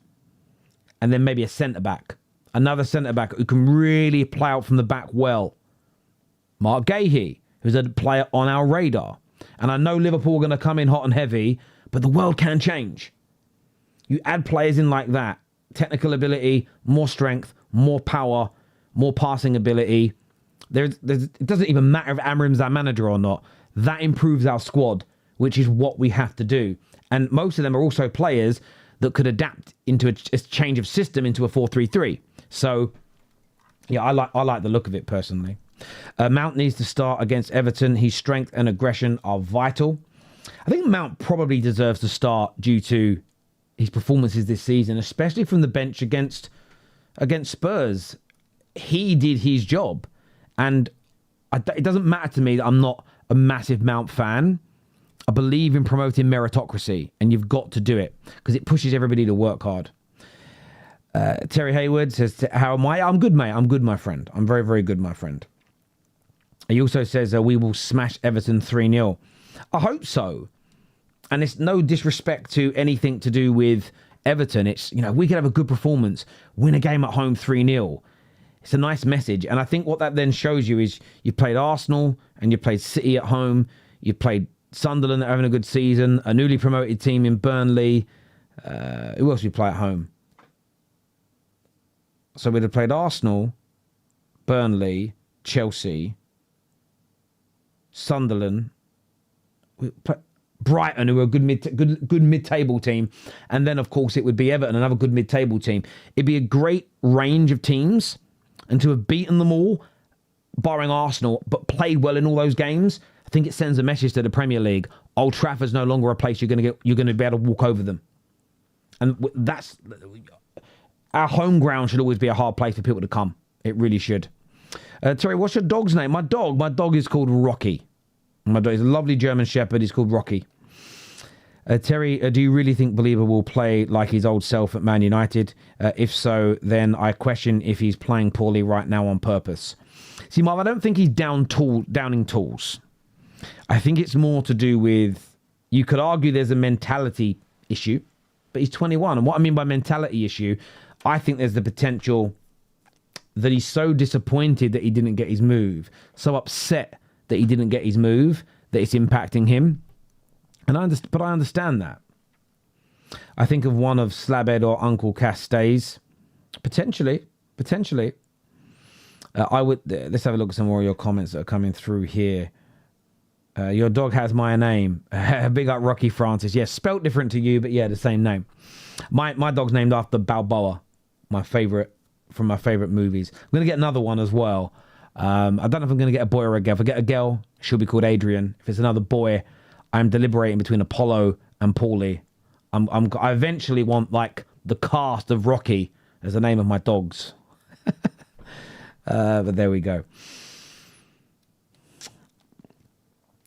And then maybe a centre-back. Another centre-back who can really play out from the back well. Marc Guehi, who's a player on our radar. And I know Liverpool are going to come in hot and heavy, but the world can change. You add players in like that. Technical ability, more strength, more power, more passing ability. It doesn't even matter if Amrim's our manager or not. That improves our squad, which is what we have to do. And most of them are also players that could adapt into a change of system into a 4-3-3. So, yeah, I like the look of it personally. Mount needs to start against Everton. His strength and aggression are vital. I think Mount probably deserves to start due to his performances this season, especially from the bench against Spurs. He did his job. And it doesn't matter to me that I'm not a massive Mount fan. I believe in promoting meritocracy, and you've got to do it because it pushes everybody to work hard. Terry Hayward says, how am I? I'm good, mate. I'm good, my friend. I'm very, very good, my friend. He also says, we will smash Everton 3-0. I hope so. And it's no disrespect to anything to do with Everton. It's, we could have a good performance, win a game at home 3-0. It's a nice message. And I think what that then shows you is you played Arsenal and you played City at home. You played Sunderland that are having a good season, a newly promoted team in Burnley. Who else we play at home? So we'd have played Arsenal, Burnley, Chelsea, Sunderland, Brighton, who are a good mid-table team, and then of course it would be Everton, another good mid-table team. It'd be a great range of teams, and to have beaten them all, barring Arsenal, but played well in all those games, I think it sends a message to the Premier League. Old Trafford's no longer a place you're going to be able to walk over them, and that's our home ground should always be a hard place for people to come. It really should. Terry, what's your dog's name? My dog is called Rocky. My dog is a lovely German Shepherd. He's called Rocky. Terry, do you really think Baleba will play like his old self at Man United? If so, then I question if he's playing poorly right now on purpose. See, Marv, I don't think he's downing tools. I think it's more to do with, you could argue there's a mentality issue, but he's 21. And what I mean by mentality issue, I think there's the potential that he's so disappointed that he didn't get his move, so upset that he didn't get his move, that it's impacting him. And I understand that. I think of one of Slabhead or Uncle Cass stays. Potentially. I would. Let's have a look at some more of your comments that are coming through here. Your dog has my name. Big up Rocky Francis. Yes, spelt different to you, but yeah, the same name. My dog's named after Balboa, my favorite from my favorite movies. I'm gonna get another one as well. I don't know if I'm gonna get a boy or a girl. If I get a girl, she'll be called Adrian. If it's another boy, I'm deliberating between Apollo and Paulie. I eventually want like the cast of Rocky as the name of my dogs. But there we go.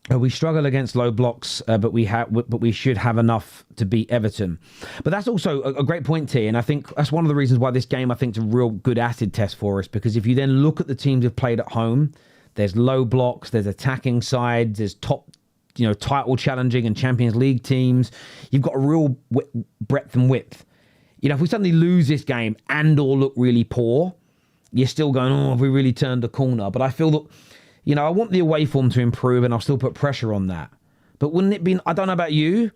We struggle against low blocks, but we should have enough to beat Everton. But that's also a great point, T, and I think that's one of the reasons why this game I think is a real good acid test for us. Because if you then look at the teams who've played at home, there's low blocks, there's attacking sides, there's top, title challenging and Champions League teams. You've got a real breadth and width. If we suddenly lose this game and/or look really poor, you're still going, oh, have we really turned the corner? But I feel that. I want the away form to improve and I'll still put pressure on that. But wouldn't it be, I don't know about you,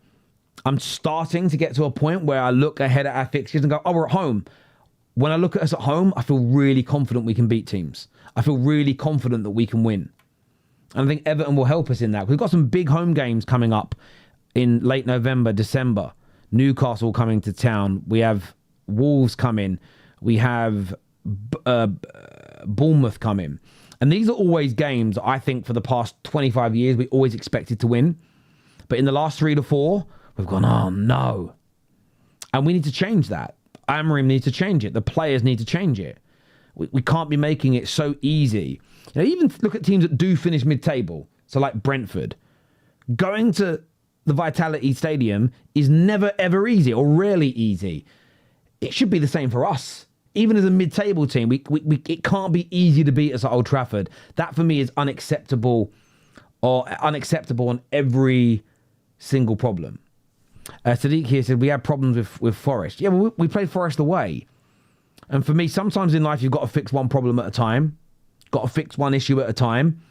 I'm starting to get to a point where I look ahead at our fixtures and go, oh, we're at home. When I look at us at home, I feel really confident we can beat teams. I feel really confident that we can win. And I think Everton will help us in that. We've got some big home games coming up in late November, December. Newcastle coming to town. We have Wolves coming. We have Bournemouth coming. And these are always games, I think, for the past 25 years, we always expected to win. But in the last 3 to 4, we've gone, oh, no. And we need to change that. Amorim needs to change it. The players need to change it. We can't be making it so easy. Even look at teams that do finish mid-table. So like Brentford. Going to the Vitality Stadium is never, ever easy or rarely easy. It should be the same for us. Even as a mid-table team, it can't be easy to beat us at Old Trafford. That for me is unacceptable on every single problem. Sadiq here said, we had problems with Forest. Yeah, well, we played Forest away. And for me, sometimes in life, you've got to fix one problem at a time. Got to fix one issue at a time.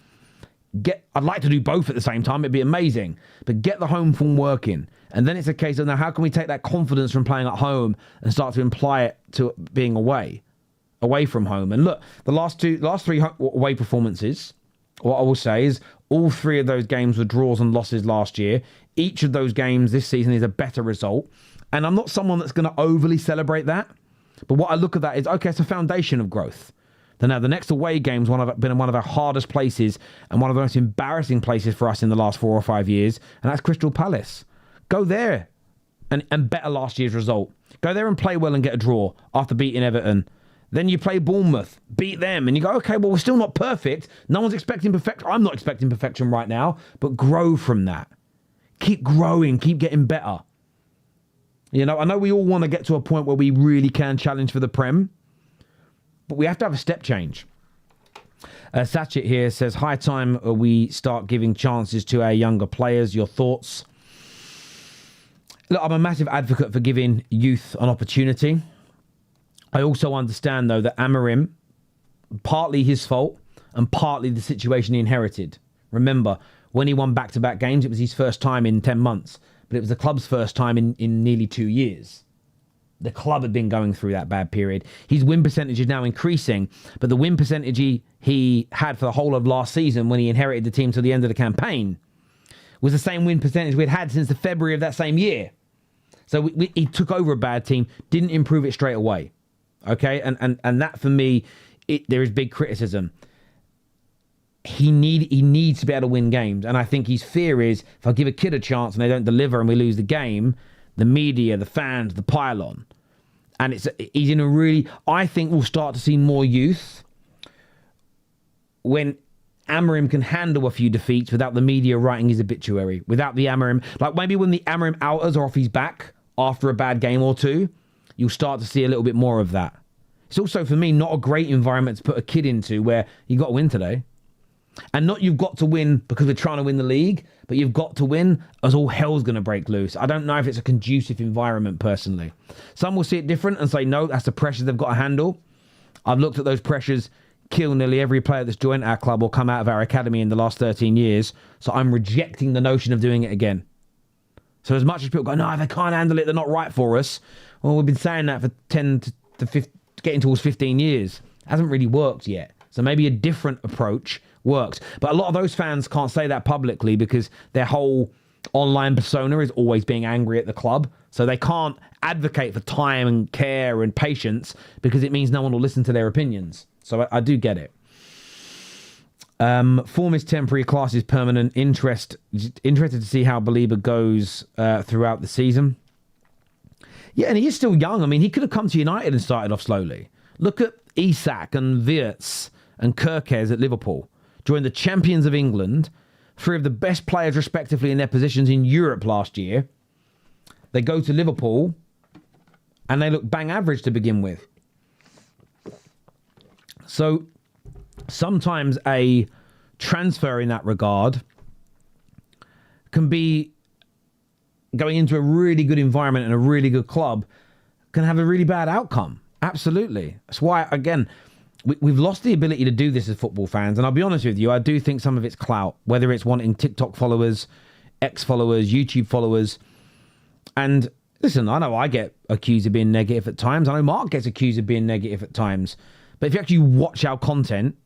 I'd like to do both at the same time. It'd be amazing. But get the home form working. And then it's a case of, now, how can we take that confidence from playing at home and start to imply it to being away from home? And look, the last three away performances, what I will say is all 3 of those games were draws and losses last year. Each of those games this season is a better result. And I'm not someone that's going to overly celebrate that. But what I look at that is, okay, it's a foundation of growth. Now, the next away game's been one of our hardest places and one of the most embarrassing places for us in the last 4 or 5 years, and that's Crystal Palace. Go there and better last year's result. Go there and play well and get a draw after beating Everton. Then you play Bournemouth, beat them, and you go, okay, well, we're still not perfect. No one's expecting perfection. I'm not expecting perfection right now, but grow from that. Keep growing, keep getting better. I know we all want to get to a point where we really can challenge for the Prem, but we have to have a step change. Satchit here says, high time we start giving chances to our younger players. Your thoughts? Look, I'm a massive advocate for giving youth an opportunity. I also understand, though, that Amorim, partly his fault and partly the situation he inherited. Remember, when he won back-to-back games, it was his first time in 10 months, but it was the club's first time in nearly 2 years. The club had been going through that bad period. His win percentage is now increasing, but the win percentage he had for the whole of last season when he inherited the team to the end of the campaign was the same win percentage we'd had since the February of that same year. So he took over a bad team, didn't improve it straight away. Okay, and that for me, there is big criticism. He needs to be able to win games, and I think his fear is if I give a kid a chance and they don't deliver and we lose the game, the media, the fans, the pile-on. And he's in a really... I think we'll start to see more youth when Amorim can handle a few defeats without the media writing his obituary. Without the Amorim... Like maybe when the Amorim outers are off his back after a bad game or two, you'll start to see a little bit more of that. It's also, for me, not a great environment to put a kid into where you got to win today. And not you've got to win because we're trying to win the league, but you've got to win as all hell's going to break loose. I don't know if it's a conducive environment, personally. Some will see it different and say, no, that's the pressures they've got to handle. I've looked at those pressures kill nearly every player that's joined our club or come out of our academy in the last 13 years. So I'm rejecting the notion of doing it again. So as much as people go, no, they can't handle it, they're not right for us. Well, we've been saying that for 10 to 15, getting towards 15 years. It hasn't really worked yet. So maybe a different approach works. But a lot of those fans can't say that publicly because their whole online persona is always being angry at the club. So they can't advocate for time and care and patience because it means no one will listen to their opinions. So I do get it. Form is temporary, class is permanent. Interested to see how Baleba goes throughout the season. Yeah, and he is still young. I mean, he could have come to United and started off slowly. Look at Isak and Wirtz and Kirkes at Liverpool. Joined the champions of England, 3 of the best players respectively in their positions in Europe last year. They go to Liverpool and they look bang average to begin with. So sometimes a transfer in that regard can be going into a really good environment and a really good club can have a really bad outcome. Absolutely. That's why, again, we've lost the ability to do this as football fans. And I'll be honest with you, I do think some of it's clout, whether it's wanting TikTok followers, X followers, YouTube followers. And listen, I know I get accused of being negative at times. I know Mark gets accused of being negative at times. But if you actually watch our content,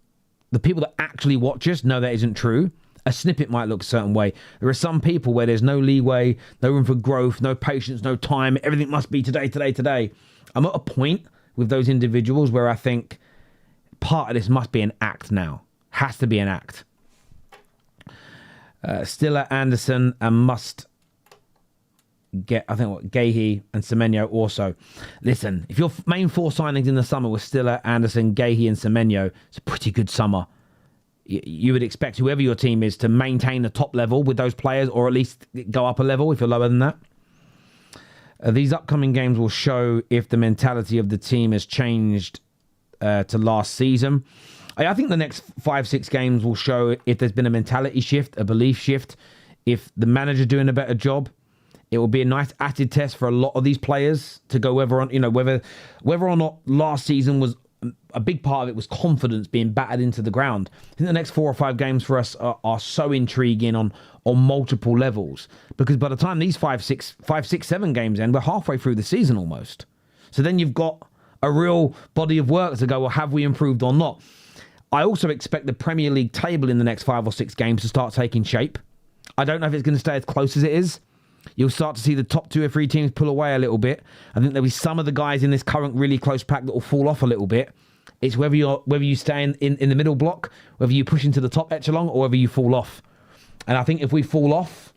the people that actually watch us know that isn't true. A snippet might look a certain way. There are some people where there's no leeway, no room for growth, no patience, no time. Everything must be today, today, today. I'm at a point with those individuals where I think part of this must be an act now. Has to be an act. Stiller, Anderson, and must get, I think, what, Guehi and Semenyo also. Listen, if your main 4 signings in the summer were Stiller, Anderson, Guehi, and Semenyo, it's a pretty good summer. You would expect whoever your team is to maintain the top level with those players, or at least go up a level if you're lower than that. These upcoming games will show if the mentality of the team has changed to last season. I think the next 5-6 games will show if there's been a mentality shift, a belief shift, if the manager's doing a better job. It will be a nice acid test for a lot of these players to go whether or not last season was a big part of it was confidence being battered into the ground. I think the next 4 or 5 games for us are so intriguing on multiple levels, because by the time these 5, 6, 7 games end, we're halfway through the season almost. So then you've got a real body of work to go, well, have we improved or not? I also expect the Premier League table in the next 5 or 6 games to start taking shape. I don't know if it's going to stay as close as it is. You'll start to see the top 2 or 3 teams pull away a little bit. I think there'll be some of the guys in this current really close pack that will fall off a little bit. It's whether you stay in the middle block, whether you push into the top echelon, or whether you fall off. And I think if we fall off,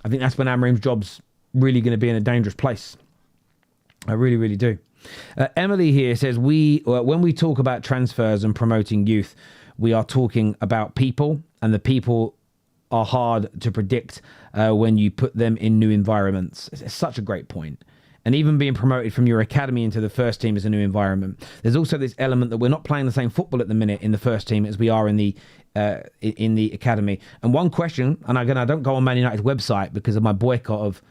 I think that's when Amorim's job's really going to be in a dangerous place. I really, really do. Emily here says, when we talk about transfers and promoting youth, we are talking about people, and the people are hard to predict when you put them in new environments. It's such a great point. And even being promoted from your academy into the first team is a new environment. There's also this element that we're not playing the same football at the minute in the first team as we are in the academy. And one question, and again, I don't go on Man United's website because of my boycott of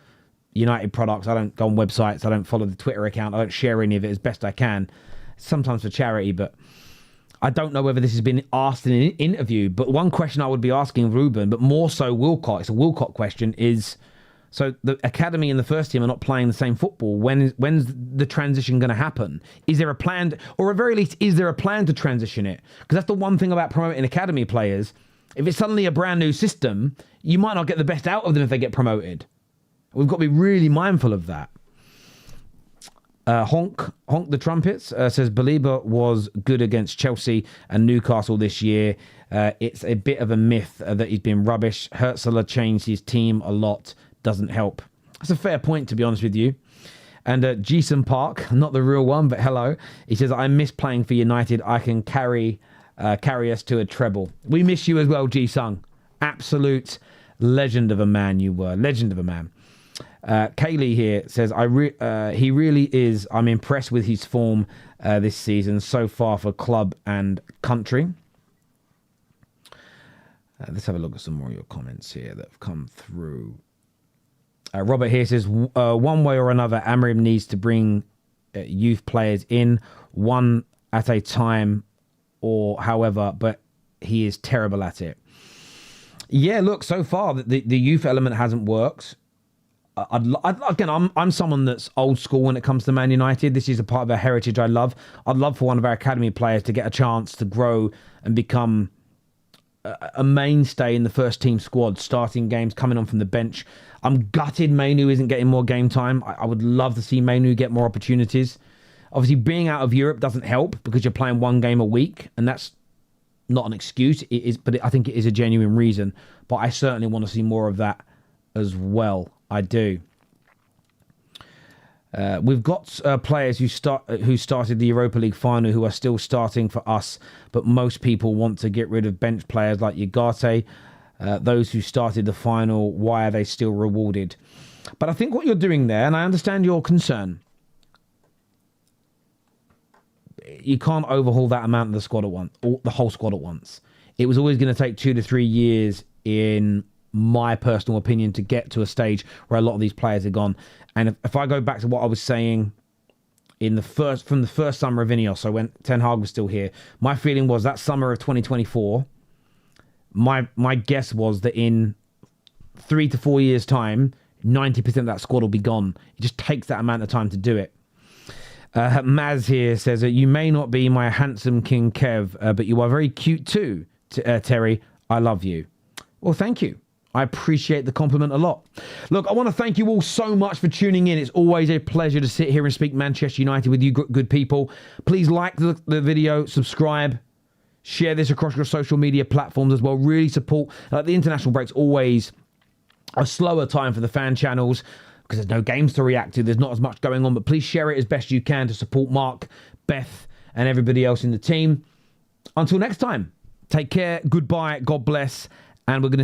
United products. I don't go on websites. I don't follow the Twitter account. I don't share any of it as best I can, sometimes for charity, but I don't know whether this has been asked in an interview. But one question I would be asking Ruben, but more so Wilcott, it's a Wilcott question, is, so the academy and the first team are not playing the same football. When's the transition going to happen? Is there a plan, or at very least, is there a plan to transition it? Because that's the one thing about promoting academy players. If it's suddenly a brand new system, you might not get the best out of them if they get promoted. We've got to be really mindful of that. Honk the Trumpets says Baleba was good against Chelsea and Newcastle this year. It's a bit of a myth that he's been rubbish. Hertzler changed his team a lot. Doesn't help. That's a fair point, to be honest with you. And Jason Park, not the real one, but hello. He says, I miss playing for United. I can carry us to a treble. We miss you as well, Ji-Sung. Absolute legend of a man you were. Legend of a man. Kaylee here says, he really is. I'm impressed with his form this season so far for club and country. Let's have a look at some more of your comments here that have come through. Robert here says, one way or another, Amorim needs to bring youth players in, one at a time or however, but he is terrible at it. Yeah, look, so far the youth element hasn't worked. Again, I'm someone that's old school when it comes to Man United. This is a part of our heritage I love. I'd love for one of our academy players to get a chance to grow and become a mainstay in the first team squad, starting games, coming on from the bench. I'm gutted Mainu isn't getting more game time. I would love to see Mainu get more opportunities. Obviously, being out of Europe doesn't help because you're playing one game a week, and that's not an excuse. It is, but I think it is a genuine reason. But I certainly want to see more of that as well. I do. We've got players who started the Europa League final who are still starting for us, but most people want to get rid of bench players like Ugarte. Those who started the final, why are they still rewarded? But I think what you're doing there, and I understand your concern, you can't overhaul that amount of the squad at once, or the whole squad at once. It was always going to take 2 to 3 years, in my personal opinion, to get to a stage where a lot of these players are gone. And if I go back to what I was saying from the first summer of Ineos, so when Ten Hag was still here, my feeling was that summer of 2024, my guess was that in 3 to 4 years' time, 90% of that squad will be gone. It just takes that amount of time to do it. Maz here says that you may not be my handsome King Kev, but you are very cute too, Terry. I love you. Well, thank you. I appreciate the compliment a lot. Look, I want to thank you all so much for tuning in. It's always a pleasure to sit here and speak Manchester United with you good people. Please like the video, subscribe, share this across your social media platforms as well. Really support. The international break's always a slower time for the fan channels because there's no games to react to. There's not as much going on, but please share it as best you can to support Mark, Beth, and everybody else in the team. Until next time, take care, goodbye, God bless, and we're going to